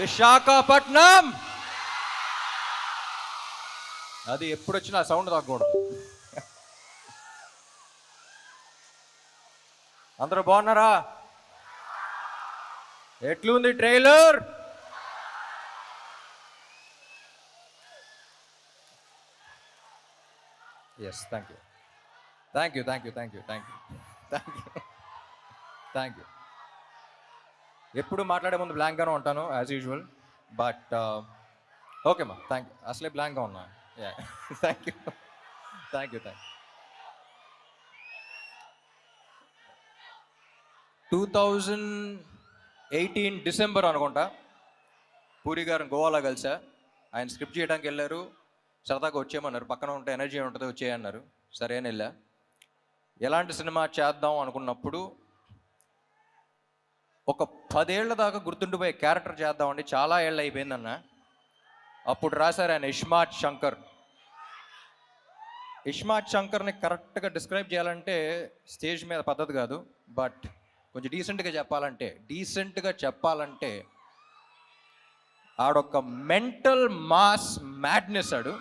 విశాఖపట్నం. అది ఎప్పుడు వచ్చినా సౌండ్ తాగకూడదు. అందరూ బాగున్నారా? ఎట్లుంది trailer? Yes, thank you thank you thank you thank you thank you thank you thank you. ఎప్పుడు మాట్లాడే ముందు బ్లాంక్గానే ఉంటాను యాజ్ యూజువల్, బట్ ఓకే మా, థ్యాంక్ యూ. అసలే బ్లాంక్గా ఉన్నా. Thank you thank you thank you. 2018 December అనుకుంటా, పూరి గారు గోవాలో కలిసా. ఆయన స్క్రిప్ట్ చేయడానికి వెళ్ళారు, సరదాగా వచ్చేయమన్నారు. పక్కన ఉంటే ఎనర్జీ ఉంటుంది, వచ్చేయన్నారు. సరే అని వెళ్ళా. ఎలాంటి సినిమా చేద్దాం అనుకున్నప్పుడు ఒక 10 ఏళ్ల దాకా గుర్తుండిపోయే క్యారెక్టర్ చేద్దామండి, చాలా ఏళ్ళు అయిపోయిందన్న. అప్పుడు రాశారు ఆయన ఇస్మార్ట్ శంకర్. ఇస్మార్ట్ శంకర్ని కరెక్ట్గా డిస్క్రైబ్ చేయాలంటే స్టేజ్ మీద పద్ధతి కాదు, బట్ కొంచెం డీసెంట్గా చెప్పాలంటే ఆడొక మెంటల్ మాస్ మ్యాడ్నెస్ ఆడు.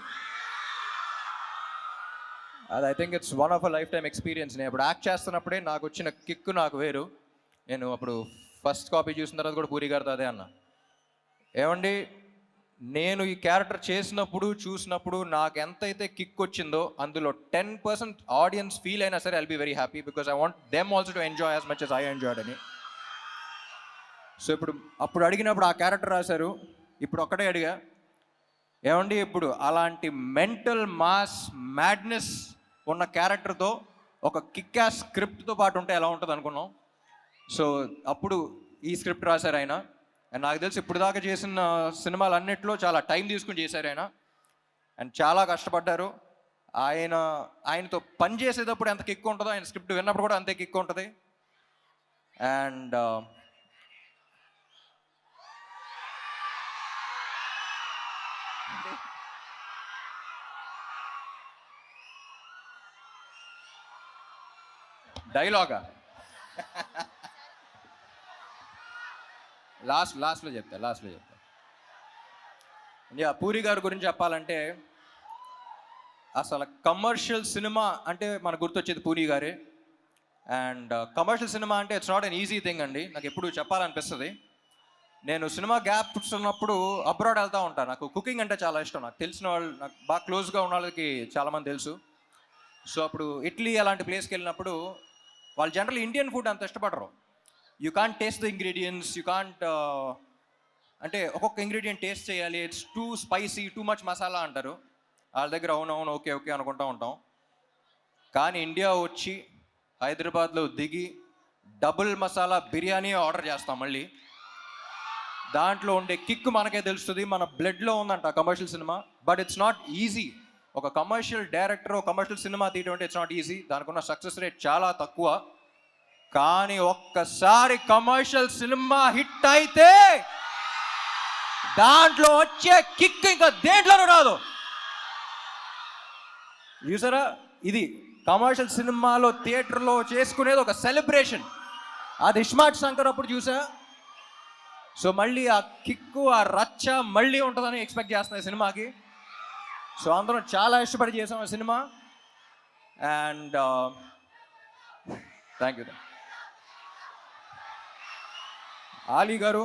అది I think it's one of a life time experience. నేను ఇప్పుడు యాక్ట్ చేస్తున్నప్పుడే నాకు వచ్చిన కిక్ నాకు వేరు. నేను అప్పుడు ఫస్ట్ కాపీ చూసిన తర్వాత కూడా పూరి గారితో అదే అన్న, ఏమండి నేను ఈ క్యారెక్టర్ చూసినప్పుడు నాకు ఎంతైతే కిక్ వచ్చిందో అందులో 10% ఆడియన్స్ ఫీల్ అయినా సరే I'll be very happy, because I want them also to enjoy as much as I enjoyed అని. సో అప్పుడు అడిగినప్పుడు ఆ క్యారెక్టర్ రాశారు. ఇప్పుడు ఒక్కటే అడిగా, ఏమండి ఇప్పుడు అలాంటి మెంటల్ మాస్ మ్యాడ్నెస్ ఉన్న క్యారెక్టర్తో ఒక కిక్ యాస్ స్క్రిప్ట్తో పాటు ఉంటే ఎలా ఉంటుంది అనుకున్నాం. సో అప్పుడు ఈ స్క్రిప్ట్ రాశారు ఆయన. అండ్ నాకు తెలిసి ఇప్పుడు దాకా చేసిన సినిమాలన్నింటిలో చాలా టైం తీసుకుని చేశారు ఆయన, అండ్ చాలా కష్టపడ్డారు. ఆయనతో పని చేసేటప్పుడు ఎంత కిక్ ఉంటుందో ఆయన స్క్రిప్ట్ విన్నప్పుడు కూడా అంతే కిక్ ఉంటుంది. అండ్ డైలాగా లాస్ట్లో చెప్తా. పూరి గారి గురించి చెప్పాలంటే అసలు కమర్షియల్ సినిమా అంటే మనకు గుర్తొచ్చేది పూరి గారే. అండ్ కమర్షియల్ సినిమా అంటే it's not an easy thing అండి. నాకు ఎప్పుడు చెప్పాలనిపిస్తుంది. నేను సినిమా గ్యాప్స్ ఉన్నప్పుడు అబ్రాడ్ వెళ్తూ ఉంటాను. నాకు కుకింగ్ అంటే చాలా ఇష్టం. నాకు తెలిసిన వాళ్ళు, నాకు బాగా క్లోజ్గా ఉన్న వాళ్ళకి చాలామంది తెలుసు. సో అప్పుడు ఇటలీ అలాంటి ప్లేస్కి వెళ్ళినప్పుడు వాళ్ళు జనరల్ ఇండియన్ ఫుడ్ అంత ఇష్టపడరు. You can't taste the ingredients, you can't అంటే ఒక్కొక్క ఇంగ్రీడియంట్ టేస్ట్ చేయాలి, it's two spicy, too much masala అంటారు. వాళ్ళ దగ్గర అవునవును ఓకే అనుకుంటూ ఉంటాం. కానీ ఇండియా వచ్చి హైదరాబాద్లో దిగి డబుల్ మసాలా బిర్యానీ ఆర్డర్ చేస్తాం. మళ్ళీ దాంట్లో ఉండే కిక్ మనకే తెలుస్తుంది, మన బ్లడ్లో ఉందంట commercial cinema. But it's not easy. ఒక కమర్షియల్ డైరెక్టర్ కమర్షియల్ సినిమా తీయడం అంటే ఇట్స్ నాట్ ఈజీ. దానికి ఉన్న సక్సెస్ రేట్ చాలా తక్కువ. కానీ ఒక్కసారి కమర్షియల్ సినిమా హిట్ అయితే దాంట్లో వచ్చే కిక్ ఇంకా దేంట్లోనూ రాదు. చూసారా, ఇది కమర్షియల్ సినిమాలో థియేటర్లో చేసుకునేది ఒక సెలబ్రేషన్. అది ఇస్మార్ట్ శంకర్ అప్పుడు చూసా. సో మళ్ళీ ఆ కిక్కు, ఆ రచ్చ మళ్ళీ ఉంటుందని ఎక్స్పెక్ట్ చేస్తున్నాయి సినిమాకి. సో అందరం చాలా ఇష్టపడి చేసాం ఆ cinema. And thank you. Ali గారు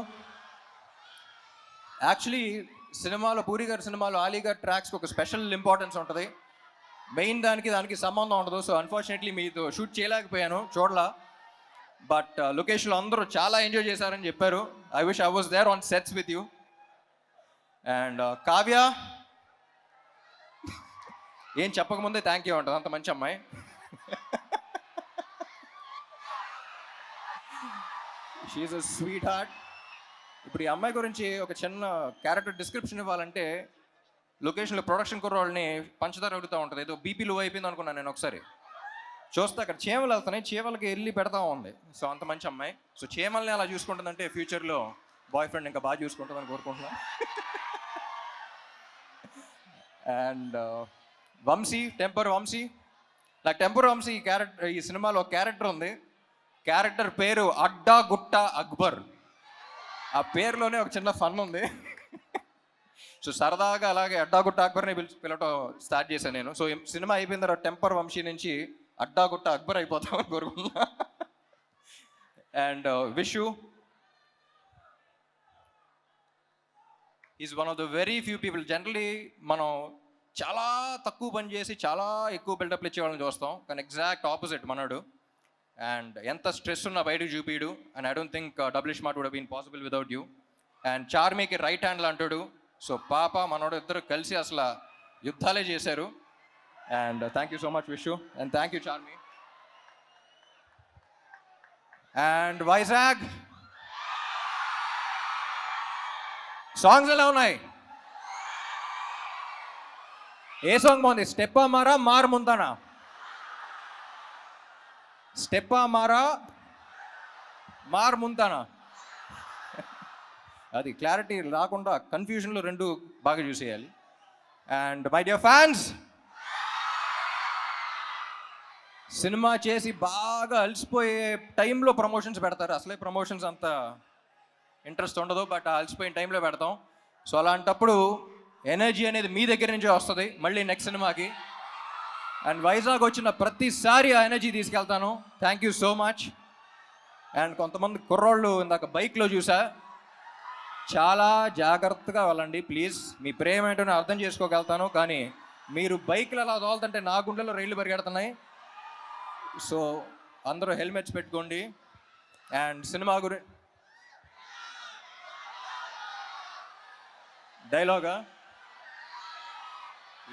యాక్చువల్లీ సినిమాలో, పూరి గారి సినిమాలో ఆలీ గారి ట్రాక్స్కి ఒక స్పెషల్ ఇంపార్టెన్స్ ఉంటుంది. మెయిన్ దానికి సంబంధం ఉండదు. సో అన్ఫార్చునేట్లీ మీతో షూట్ చేయలేకపోయాను, చూడలా. బట్ లొకేషన్లో అందరూ చాలా ఎంజాయ్ చేశారని చెప్పారు. I wish I was there on sets with you. And Kavya ఏం చెప్పకముందే థ్యాంక్ యూ ఉంటుంది, అంత మంచి అమ్మాయి. She is a sweetheart. ఇప్పుడు ఈ అమ్మాయి గురించి ఒక చిన్న క్యారెక్టర్ డిస్క్రిప్షన్ ఇవ్వాలంటే, లొకేషన్లో ప్రొడక్షన్ కుర్రోళ్ళని పంచదార అడుగుతూ ఉంటుంది. ఏదో బీపీ లో అయిపోయింది అనుకున్నాను నేను. ఒకసారి చూస్తే అక్కడ చీమలు వెళ్తున్నాయి, చీమలకి వెళ్ళి పెడతా ఉంది. సో అంత మంచి అమ్మాయి. సో చీమల్ని అలా చూసుకుంటుందంటే ఫ్యూచర్లో బాయ్ ఫ్రెండ్ ఇంకా బాగా చూసుకుంటుందని కోరుకుంటున్నాను. And Vamshi, temper Vamshi. నాకు టెంపర్ వంశీ ఈ సినిమాలో క్యారెక్టర్ ఉంది. క్యారెక్టర్ పేరు అడ్డా గుట్ట అక్బర్. ఆ పేరులోనే ఒక చిన్న ఫన్ ఉంది. సో సరదాగా అలాగే అడ్డాగుట్ట అక్బర్ని పిలవటం స్టార్ట్ చేశాను నేను. సో సినిమా అయిపోయిన తర్వాత టెంపర్ వంశీ నుంచి అడ్డాగుట్ట అక్బర్ అయిపోతామని కోరుకుంటున్నా. And wish is one of the very few people. Generally మనం చాలా తక్కువ పని చేసి చాలా ఎక్కువ బిల్డప్లు ఇచ్చేవాళ్ళని చూస్తాం, కానీ ఎగ్జాక్ట్ ఆపోజిట్ మనోడు. అండ్ ఎంత స్ట్రెస్ ఉన్నా బయటకు చూపిడు. And I don't think Double Smart would been possible without you. And చార్మీకి రైట్ హ్యాండ్లో అంటాడు. సో పాప మనోడు ఇద్దరు కలిసి అసలు యుద్ధాలే చేశారు. And thank you so much wish, and thank you Charmme. And Vizag songs ఎలా ఉన్నాయి? ఏ సాంగ్ బాగుంది? స్టెప్పా మారా మార్ ముంతానా? స్టెప్పా మారా మార్ ముంతానా? అది క్లారిటీ రాకుండా కన్ఫ్యూజన్లో రెండు బాగా చూసేయాలి. And my dear fans, cinema చేసి బాగా అలసిపోయే టైంలో ప్రమోషన్స్ పెడతారు. అసలే ప్రమోషన్స్ అంత ఇంట్రెస్ట్ ఉండదు, బట్ అలసిపోయిన టైంలో పెడతాం. సో అలాంటప్పుడు ఎనర్జీ అనేది మీ దగ్గర నుంచే వస్తుంది మళ్ళీ నెక్స్ట్ సినిమాకి. అండ్ వైజాగ్ వచ్చిన ప్రతిసారి ఆ ఎనర్జీ తీసుకెళ్తాను. Thank you so much. And కొంతమంది కుర్రోళ్ళు ఇందాక బైక్లో చూసా, చాలా జాగ్రత్తగా వెళ్ళండి ప్లీజ్. మీ ప్రేమ ఏంటో నేను అర్థం చేసుకోగలుగుతాను, కానీ మీరు బైక్లు అలా తోలుతుంటే నా గుండెలో రైళ్లు పరిగెడుతున్నాయి. సో అందరూ హెల్మెట్స్ పెట్టుకోండి. అండ్ సినిమా డైలాగా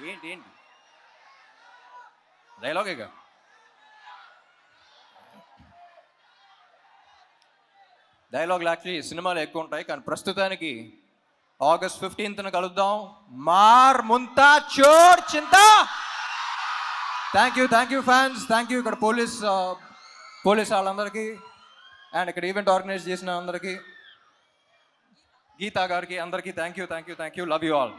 ఏంటి డైలాగేగా? డైలాగులు యాక్చువల్లీ సినిమాలు ఎక్కువ ఉంటాయి, కానీ ప్రస్తుతానికి August 15th కలుద్దాం. మార్ ముంతా చోర్ చింతా. Thank you fans, thank you ఇక్కడ పోలీస్ వాళ్ళందరికీ, అండ్ ఇక్కడ ఈవెంట్ ఆర్గనైజ్ చేసిన అందరికీ, గీతా గారికి, అందరికీ thank you. Love you all.